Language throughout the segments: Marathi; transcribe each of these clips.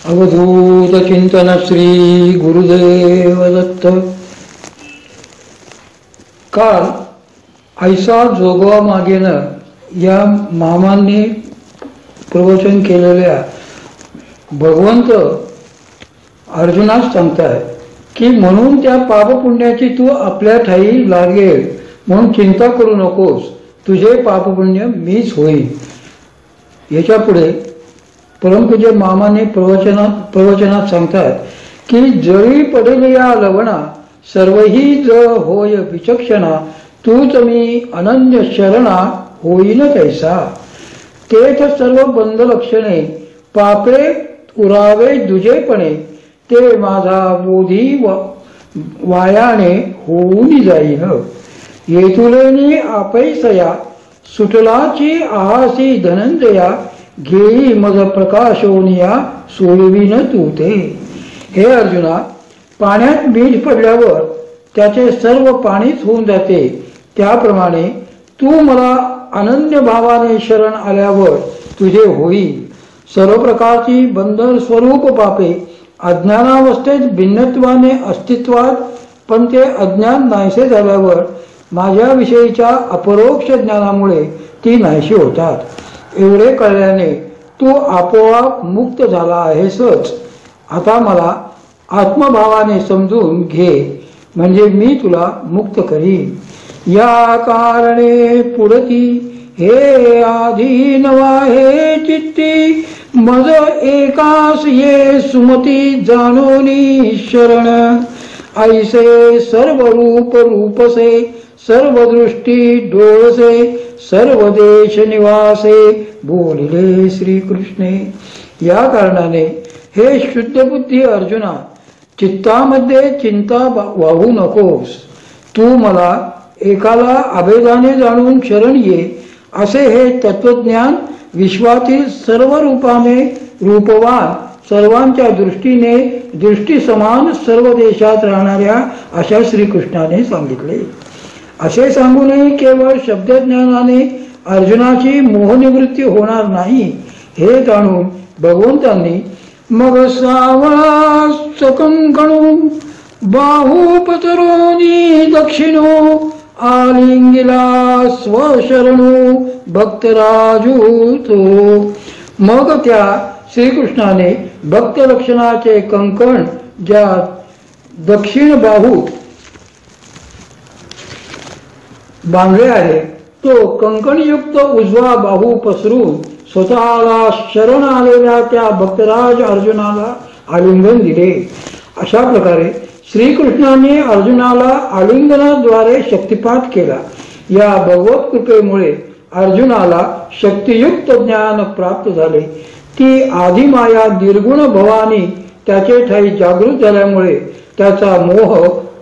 अवधूत चिंतन श्री गुरुदेव दत्त। काल ऐसा जोगवा मागेनं या मामांनी प्रवचन केलेल्या भगवंत अर्जुनास सांगताय की म्हणून त्या पापपुण्याची तू आपल्या ठाई लागेल म्हणून चिंता करू नकोस, तुझे पापपुण्य मीच होईल। याच्या पुढे परमपूज्य मामाने प्रवचनात सांगतात की जळी पडेल या लवणा सर्वही ज होय विचक्षणा, तूच मी अनन्य शरणा होईन तैसा। तेथ सर्व बंद लक्षणे पापे उरावे दुजेपणे, ते माझा बोधी वायाने होऊन जाईन। येतुलेनी आपैसया सुटलाची आहासी धनंजया, घेई मज प्रकाशोनिया सोडविन तू ते। हे अर्जुना, पाण्यात बीज पडल्यावर त्याचे सर्व पाणीच होऊन जाते, त्याप्रमाणे तू मला अनन्य भावाने शरण आल्यावर तुझे होईल। सर्व प्रकारची बंधन स्वरूप पापे अज्ञानावस्थेत भिन्नत्वाने अस्तित्वात, पण ते अज्ञान नाहीसे झाल्यावर माझ्याविषयीच्या अपरोक्ष ज्ञानामुळे ती नाहीशी होतात। एवढे कळल्याने तू आपोआप मुक्त झाला आहेसच। आता मला आत्मभावाने समजून घे, म्हणजे मी तुला मुक्त करीन। या कारणे पुढती हे आधीन वाहे चित्ती, मज एकास ये सुमती जाणोनी शरण। ऐसे सर्व रूप रूपसे, सर्व दृष्टी डोळसे, सर्व देश निवासे, बोलिले श्री कृष्णे। या कारणाने हे शुद्ध बुद्धी अर्जुना, चित्तामध्ये चिंता वाहू नकोस। तू मला एकाला अभेदाने जाणून शरण ये, असे हे तत्वज्ञान विश्वातील सर्व रूपाने रूपवान, सर्वांच्या दृष्टीने दृष्टी समान, सर्व देशात राहणाऱ्या अशा श्रीकृष्णाने सांगितले। असे सांगूनही केवळ शब्दज्ञानाने अर्जुनाची मोहनिवृत्ती होणार नाही, हे जाणून भगवंतांनी मग सावळा सकंकणू बाहू पसरोनी दक्षिणो, आलिंगिला स्वशरणू भक्तराजू तो। मग त्या श्रीकृष्णाने भक्त लक्षणाचे कंकण ज्या दक्षिण बाहू बांधले आहे, तो कंकणयुक्त उजवा बाहू पसरून स्वतःला शरण आलेल्या त्या भक्तराज अर्जुनाला आलिंगन दिले। अशा प्रकारे श्रीकृष्णाने अर्जुनाला आलिंगनाद्वारे शक्तिपात केला। या भगवत कृपेमुळे अर्जुनाला शक्तियुक्त ज्ञान प्राप्त झाले। ती आदिमाया निर्गुण भवानी त्याचे ठाई जागृत झाल्यामुळे त्याचा मोह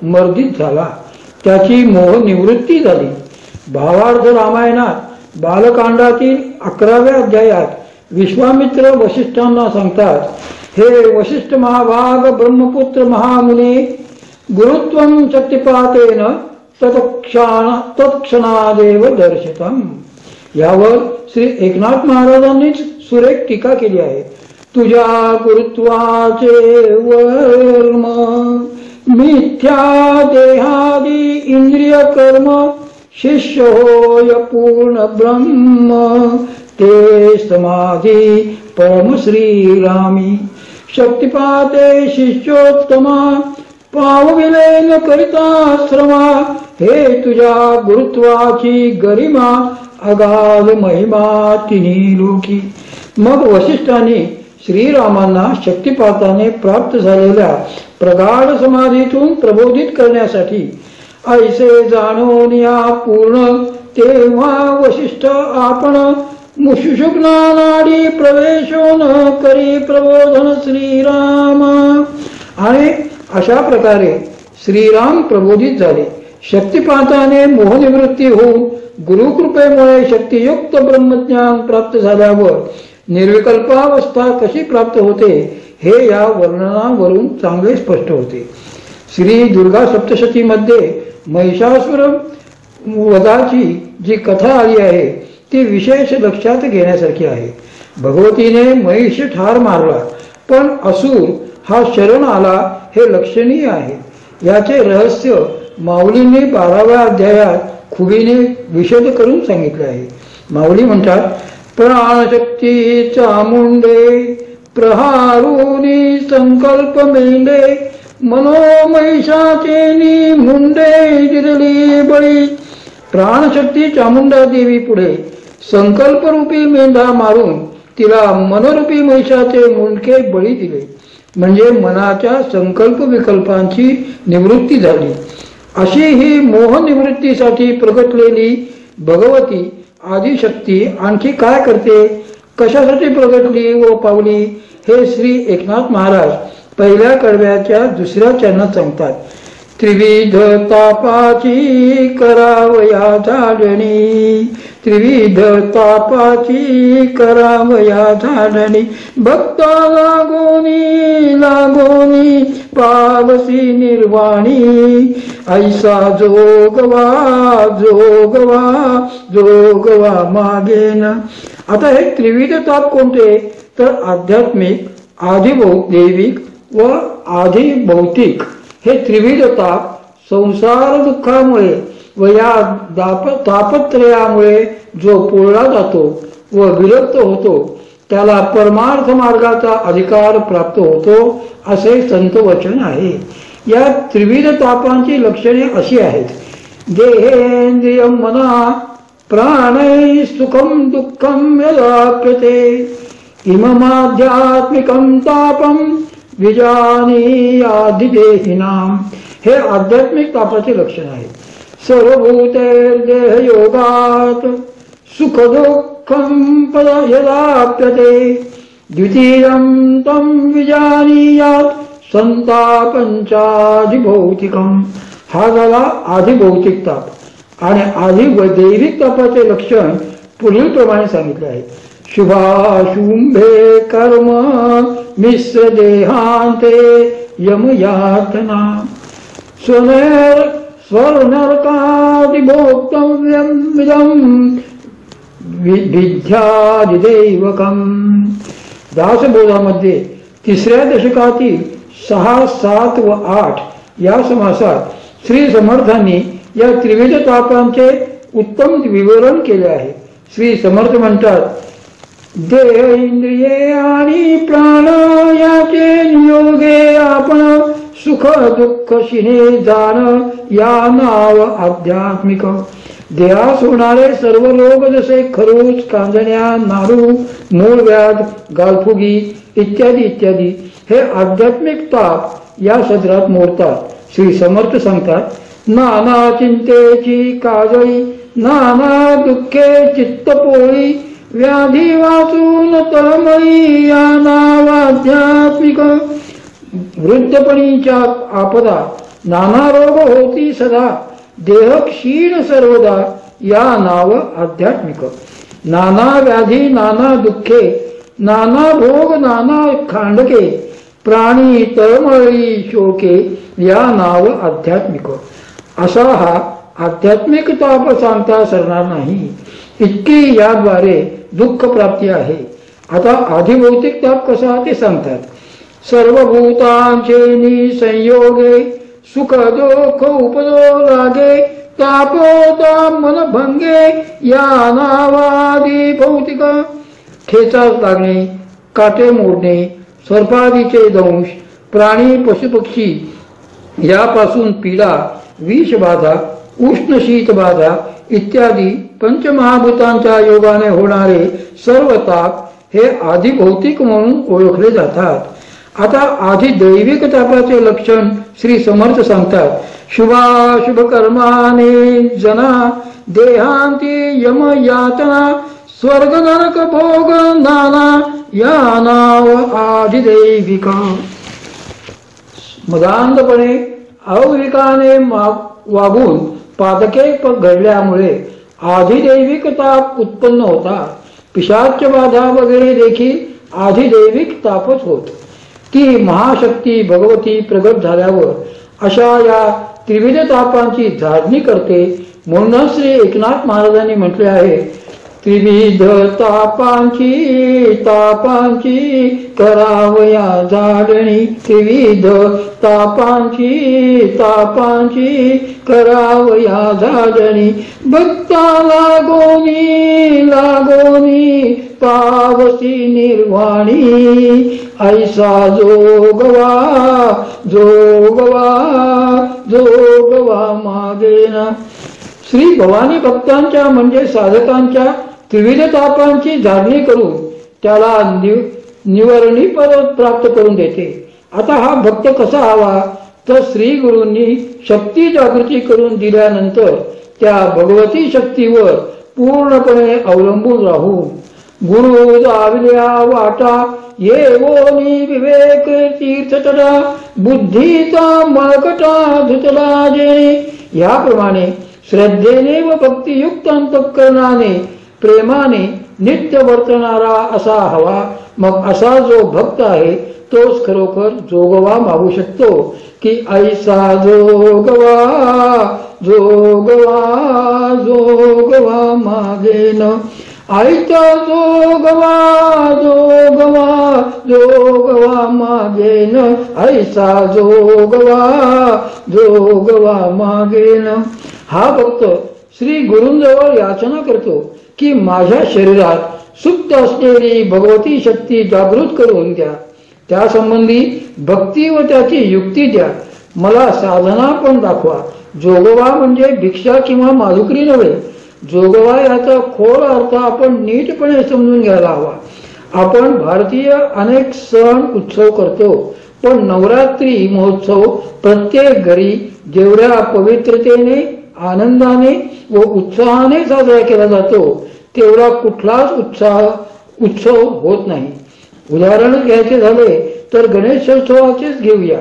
मर्दित झाला, त्याची मोह निवृत्ती झाली। भावार्थ रामायणात बालकांडातील 11व्या अध्यायात विश्वामित्र वसिष्ठांना सांगतात, हे वसिष्ठ महाभाग ब्रह्मपुत्र महामुने, गुरुत्वं शक्तिपातेन तत्क्षणादेव दर्शितम्। यावर श्री एकनाथ महाराजांनीच सुरेख टीका केली आहे। तुझ्या गुरुत्वाचे वर्म, मिथ्या देहादी इंद्रिय कर्म, शिष्य होय पूर्ण ब्रह्म, ते समाधी परम श्रीरामी। शक्तिपाते शिष्योत्तमा, पावविले न करिता श्रमा, हे तुझ्या गुरुत्वाची गरिमा, अगाध महिमा तिन्ही लोकी। मग वसिष्ठांनी श्रीरामांना शक्तिपाताने प्राप्त झालेल्या प्रगाढ समाधीतून प्रबोधित करण्यासाठी ऐसे जाणून या पूर्ण, तेव्हा वसिष्ठ आपण मुशुशुकनाडी प्रवेशो न करी प्रबोधन श्रीराम। आणि अशा प्रकारे श्रीराम प्रबोधित झाले। शक्तिपाताने मोहनिवृत्ती होऊन गुरुकृपेमुळे शक्तियुक्त ब्रह्मज्ञान प्राप्त झाल्यावर निर्विकल्पावस्था कशी प्राप्त होते, हे या वर्णनावरून चांगले स्पष्ट होते। श्री दुर्गा सप्तशतीमध्ये महिषासुर वधाची जी कथा आली आहे ती विशेष लक्षात घेण्यासारखी आहे। भगवतीने महिष ठार मारला पण असुर हा शरण आला हे लक्षणीय आहे. याचे रहस्य माऊलींनी 12व्या अध्यायात खुबीने विशद करून सांगितले आहे. माऊली म्हणतात, प्राणशक्ती चामुंडे प्रहारुनी संकल्प मेंढे मनोमहिषाचे मुंडे दिलेली बळी. प्राणशक्ती चामुंडा देवी पुढे संकल्परूपी मेंढा मारून तिला मनोरूपी महिषाचे मुंडके बळी दिले. म्हणजे मनाच्या संकल्प विकल्पांची निवृत्ती झाली. अशी ही मोह निवृत्तीसाठी प्रगटलेली भगवती आदिशक्ती आणखी काय करते, कशासाठी प्रगटली व पावली हे श्री एकनाथ महाराज पहिल्या कडव्याच्या 2ऱ्या चरणात सांगतात. त्रिविध तापाची करावया झाडणी, त्रिविध तापाची करावया झाडणी, भक्ता लागोनी लागोनी पावसी निर्वाणी, ऐसा जोगवा जोगवा जोगवा मागेन. आता हे त्रिविध ताप कोणते तर आध्यात्मिक, आधिदैविक व आधिभौतिक हे त्रिविध ताप संसार दुःखामुळे व या तापत्रयामुळे जो पोळला जातो व विरक्त होतो त्याला परमार्थ मार्गाचा अधिकार प्राप्त होतो असे संत वचन आहे. या त्रिविध तापांची लक्षणे अशी आहेत. देहेंद्रिय मना प्राणै सुखम दुःखम यदाप्यते इममाध्यात्मिकं तापम विजानीयाधिदेहिनाम. हे आध्यात्मिक तापाचे लक्षण आहे. सर्वभूतेर्देह योगात सुख दुःखम पद यदाप्यते द्वितीयं तं विजानीयात संतापंचाधिभौतिकम. हा झाला आधिभौतिक ताप. आणि आधिदैविक तापाचे लक्षण पुढील प्रमाणे सांगितले आहे. शुभाशुंभे कर्म मिश्र देहांते यमयातना स्वर्नरकादिभोक्तव्यं विदं विद्यादिदैवकम्. दासबोधामध्ये 3ऱ्या दशकातील 6, 7 व 8 या समासात श्री समर्थांनी या त्रिविध तापांचे उत्तम विवरण केले आहे. श्री समर्थ म्हणतात, देह इंद्रिये आणि प्राण याचे नियोगे आपण सुख दुःख शिने जाण या नाव आध्यात्मिक. देहास होणारे सर्व रोग जसे खरूच, कांजण्या, नारू, मूळव्याध, गालफुगी इत्यादी इत्यादी हे आध्यात्मिक ताप या सदरात मोडतात. श्री समर्थ सांगतात, नाना चिंतेची काजळी, नाना दुःखे चित्तपोळी, व्याधी वाचून तळमळी या नाव आध्यात्मिक. वृद्धपणीच्या आपदा, नाना रोग होती सदा, देह क्षीण सर्वदा या नाव आध्यात्मिक. नाना व्याधी, नाना दुःखे, नाना भोग, नाना खांडके, प्राणी तळमळी शोके या नाव आध्यात्मिक. असा हा आध्यात्मिक ताप सांगता सरणार नाही. इतकी याद्वारे दुःख प्राप्ती आहे. आता आधिभौतिक ताप कसा ते सांगतात. सर्वभूतांचे संयोगे सुख दुःख उपदो लागे, तापोताप मन भंगे या नावादी भौतिक. ठेचा लागणे, काटे मोडणे, सर्पादीचे दंश, प्राणी पशुपक्षी यापासून पीडा, विषबाधा, उष्ण शीतबाधा इत्यादी पंचमहाभूतांच्या योगाने होणारे सर्व ताप हे आधिभौतिक म्हणून ओळखले जातात. आता आधिदैविक तापाचे लक्षण श्री समर्थ सांगतात. शुभाशुभ कर्माने जना देहांती यम यातना, स्वर्ग नरक भोग नाना या नाव आधिदैविक. मदांधपणे अविवेकाने वागून पातके घडल्यामुळे आधिदैविक ताप उत्पन्न होता. पिशाच बाधा वगैरे देखील आधिदैविक तापच होत. ती महाशक्ती भगवती प्रगट झाल्यावर अशा या त्रिविध तापांची झाडणी करते. म्हणून श्री एकनाथ महाराजांनी म्हटले आहे, त्रिविध तापांची करावया झाडणी, त्रिविध तापांची करावया झाडणी, भक्ता लागोनी पावसी निर्वाणी, ऐसा जोगवा मागेना. श्री भवानी भक्तांच्या म्हणजे साधकांच्या त्रिविध तापांची झाडणी करून त्याला निवरणी पद प्राप्त करून देते. आता हा भक्त कसा हवा तर श्री गुरूंनी शक्ती जागृती करून दिल्यानंतर त्या भगवती शक्तीवर पूर्णपणे अवलंबून राहू. गुरु दाविल्या वाटा येवोनी विवेक तीर्थतडा, बुद्धीचा मळकटा धुतला जेणे. याप्रमाणे श्रद्धेने व भक्तियुक्त अंतःकरणाने प्रेमाने नित्य वर्तणारा असा हवा. मग असा जो भक्त आहे तोच खरोखर जोगवा मागू शकतो की ऐसा जोगवा मागेन. ऐसा जोगवा मागेन, ऐसा जोगवा मागेन. हा भक्त श्री गुरूंजवळ याचना करतो की माझ्या शरीरात सुप्त असलेली भगवती शक्ती जागृत करून द्या, त्यासंबंधी भक्ती व त्याची युक्ती द्या, मला साधना पण दाखवा. जोगवा म्हणजे भिक्षा किंवा माधुकरी नव्हे. जोगवा याचा खोल अर्थ आपण नीटपणे समजून घ्यायला हवा. आपण भारतीय अनेक सण उत्सव करतो, पण नवरात्री महोत्सव प्रत्येक घरी जेवढ्या पवित्रतेने आनंदाने व उत्साहाने साजरा केला जातो तेवढा कुठलाच उत्सव होत नाही. उदाहरण घ्यायचे झाले तर गणेशोत्सवाचेच घेऊया.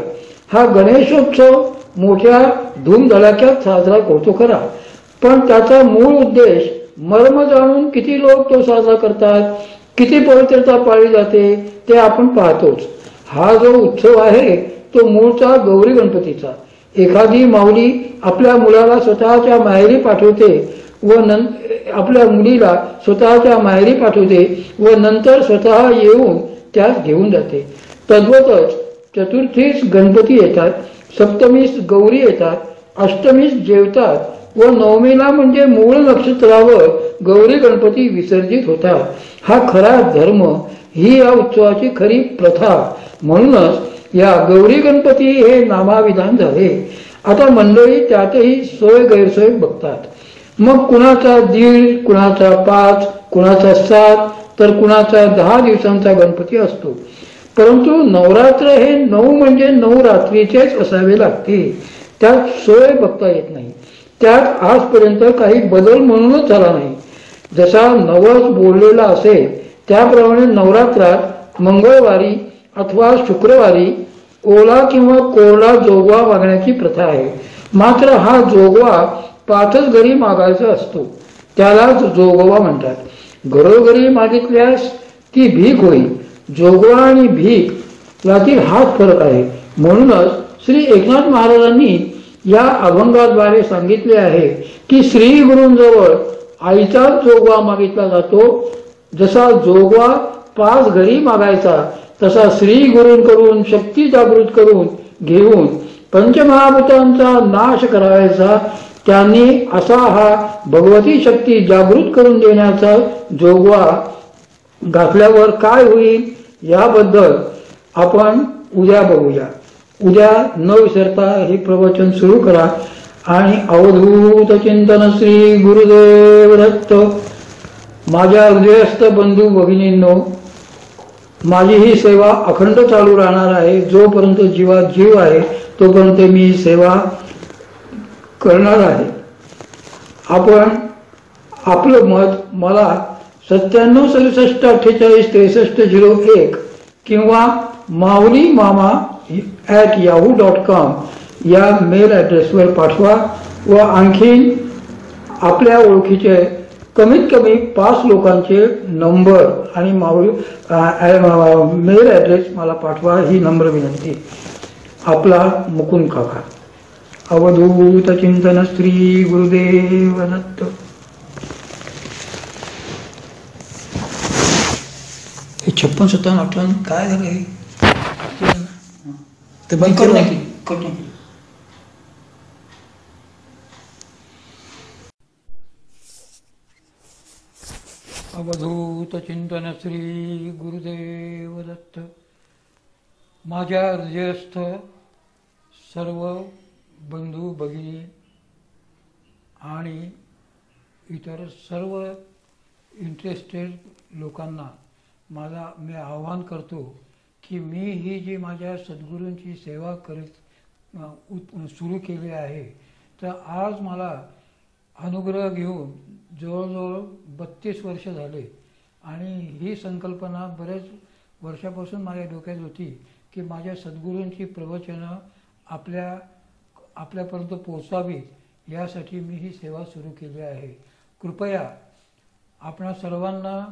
हा गणेशोत्सव मोठ्या धूमधडाक्यात साजरा होतो खरा, पण त्याचा मूळ उद्देश मर्म जाणून किती लोक तो साजरा करतात, किती पवित्रता पाळली जाते ते आपण पाहतोच. हा जो उत्सव आहे तो मूळचा गौरी गणपतीचा. एखादी माऊली आपल्या मुलाला स्वतःच्या माहेरी पाठवते व आपल्या मुलीला स्वतःच्या माहेरी पाठवते व नंतर स्वतः येऊन त्यास घेऊन जाते. तद्वतच चतुर्थीस गणपती येतात, सप्तमीस गौरी येतात, अष्टमीस जेवतात व नवमीला म्हणजे मूळ नक्षत्रावर गौरी गणपती विसर्जित होतात. हा खरा धर्म, ही या उत्सवाची खरी प्रथा. म्हणूनच या गौरी गणपती हे नामाविधान झाले. आता मंडळी त्यातही सोय गैरसोय बघतात. मग कुणाचा 1.5, कुणाचा 5, कुणाचा 7 तर कुणाचा 10 दिवसांचा गणपती असतो. परंतु नवरात्र हे 9 म्हणजे 9 रात्रीचेच असावे लागते. त्यात सोय बघता येत नाही. त्यात आजपर्यंत काही बदल म्हणूनच झाला नाही. जसा नवस बोललेला असेल त्याप्रमाणे नवरात्रात मंगळवारी अथवा शुक्रवारी ओला किंवा कोरडा जोगवा मागण्याची प्रथा आहे. मात्र हा जोगवा 5च घरी मागायचा असतो, त्यालाच जोगवा म्हणतात. घरोघरी मागितल्यास ती भीक होईल. जोगवा आणि भीक यातील हाच फरक आहे. म्हणूनच श्री एकनाथ महाराजांनी या अभंगाद्वारे सांगितले आहे की श्री गुरूंजवळ आईचाच जोगवा मागितला जातो. जसा जोगवा 5 घरी मागायचा तसा श्री गुरूंकडून शक्ती जागृत करून घेऊन पंचमहाभूतांचा नाश करायचा. त्यांनी असा हा भगवती शक्ती जागृत करून देण्याचा जोगवा घातल्यावर काय होईल याबद्दल आपण उद्या बघूया. उद्या न विसरता हे प्रवचन सुरू करा आणि अवधूत चिंतन श्री गुरुदेव दत्त. माझ्या हृदयस्थ बंधू भगिनींनो, माझी ही सेवा अखंड चालू राहणार आहे. जोपर्यंत जीवात जीव आहे तोपर्यंत मी सेवा करणार आहे. आपण आपलं मत मला 97 67 48 63 01 किंवा maulimama@yahoo.com या मेल ॲड्रेसवर पाठवा व आणखीन आपल्या ओळखीचे कमीत कमी 5 लोकांचे नंबर आणि मेल ॲड्रेस मला पाठवा. ही नम्र विनंती. आपला मुकुंद काका. अवधूत चिंतन श्री गुरुदेव दत्त. 56, 57, 58 काय झालं हे? ते बंद कट करू नाही केली, कट नाही केली. अवधूत चिंतन श्री गुरुदेव दत्त. माझ्या हृदयस्थ सर्व बंधू भगिनी आणि इतर सर्व इंटरेस्टेड लोकांना मी आवाहन करतो की मी ही जी माझ्या सद्गुरूंची सेवा सुरू केली आहे, तर आज मला अनुग्रह घेऊन जवळजवळ 32 वर्ष झाले आणि ही संकल्पना बरेच वर्षापासून माझ्या डोक्यात होती की माझ्या सद्गुरूंची प्रवचनं आपल्यापर्यंत पोहोचावीत, यासाठी मी ही सेवा सुरू केली आहे. कृपया आपणा सर्वांना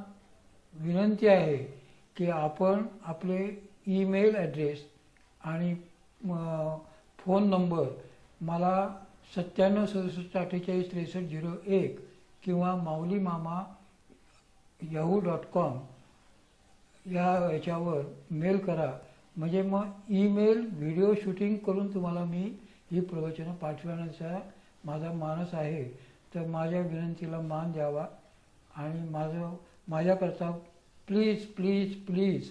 विनंती आहे की आपण आपले ईमेल ॲड्रेस आणि फोन नंबर मला 9767484301 किंवा maulimama@yahoo.com या याच्यावर मेल करा. म्हणजे मग ईमेल व्हिडिओ शूटिंग करून तुम्हाला मी ही प्रवचनं पाठवण्याचा माझा मानस आहे. तर माझ्या विनंतीला मान द्यावा आणि माझ्याकरता प्लीज प्लीज प्लीज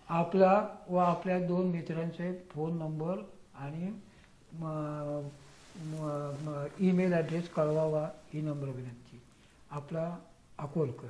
आपला व आपल्या 2 मित्रांचे फोन नंबर आणि ईमेल ॲड्रेस कळवावा ही नम्र विनंती. आपला अकोलकर.